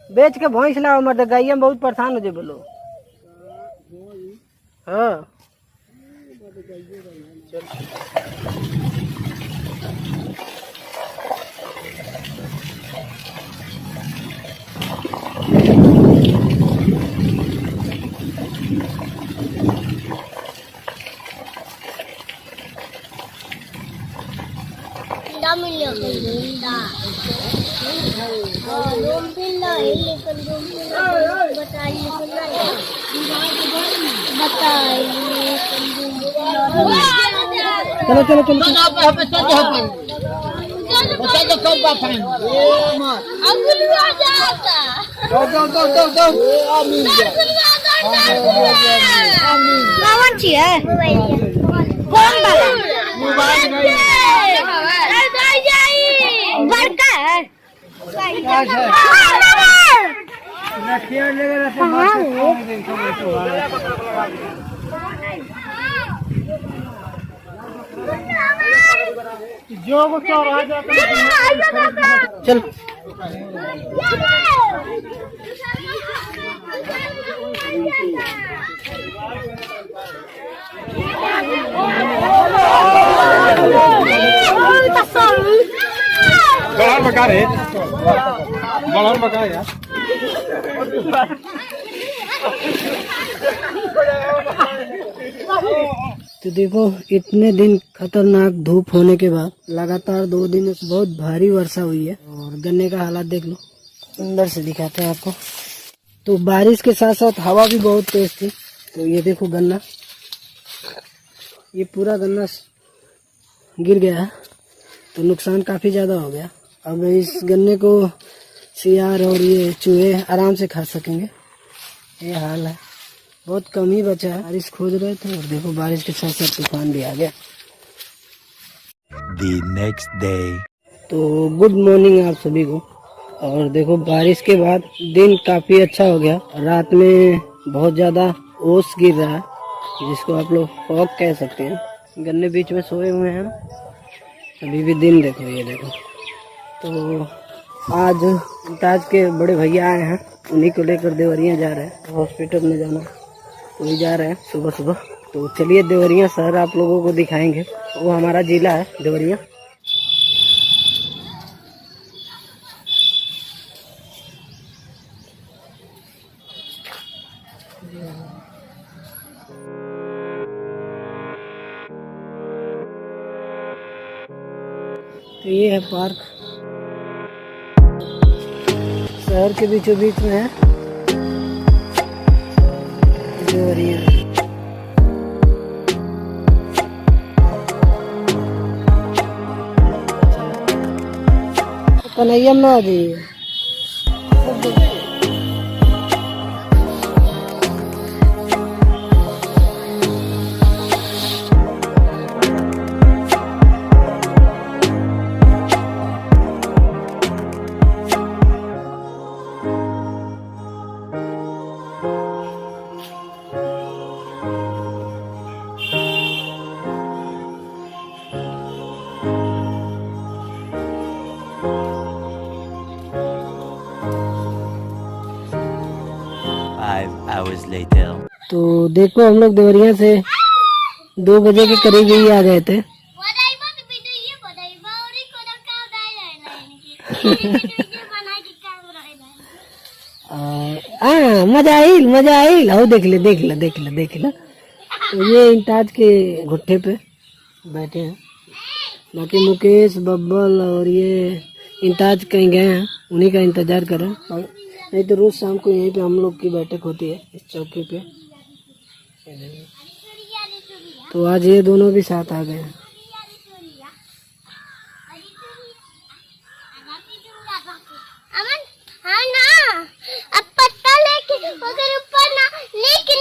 बेच के भैंस लाओ मर्द, गाइया में बहुत परेशान हो जाए बोलो। हाँ चलो चलो चलो कौन वाला मोबाइल बड़का है जो चल बड़ा बका रे, बड़ा बका यार। तो देखो इतने दिन खतरनाक धूप होने के बाद लगातार 2 दिनों से बहुत भारी वर्षा हुई है और गन्ने का हालात देख लो, अंदर से दिखाते हैं आपको। तो बारिश के साथ साथ हवा भी बहुत तेज थी। तो ये देखो गन्ना, ये पूरा गन्ना गिर गया है, तो नुकसान काफी ज्यादा हो गया। अब इस गन्ने को सियार और ये चूहे आराम से खा सकेंगे, ये हाल है। बहुत कम ही बचा है, बारिश खोज रहे थे और देखो बारिश के साथ साथ तूफान भी आ गया। The next day. तो गुड मॉर्निंग आप सभी को। और देखो बारिश के बाद दिन काफी अच्छा हो गया। रात में बहुत ज्यादा ओस गिर रहा है, जिसको आप लोग फॉग कह सकते हैं। गन्ने बीच में सोए हुए हैं अभी भी। दिन देखो, ये देखो। तो आज ताज के बड़े भैया आए हैं, उन्हीं को लेकर देवरिया जा रहे हैं। हॉस्पिटल में जाना, वही जा रहे हैं सुबह सुबह। तो चलिए देवरिया शहर आप लोगों को दिखाएंगे। वो हमारा जिला है देवरिया। तो ये है पार्क, शहर के बीचों बीच में है देवरिया। कन्हैया में आ जाइए। तो देखो हम लोग देवरिया से 2 बजे के करीब ही आ गए थे। मजा आई आओ देख ले। तो ये इंताज के घुट्टे पे बैठे हैं, बाकी मुकेश बब्बल और ये इंताज कहीं गए हैं, उन्हीं का इंतजार कर रहे हैं। नहीं तो रोज शाम को यहीं पे हम लोग की बैठक होती है, इस चौकी पे। तो आज ये दोनों भी साथ आ गए हैं। हाँ ना, अब पत्ता लेके अगर ऊपर ना लेके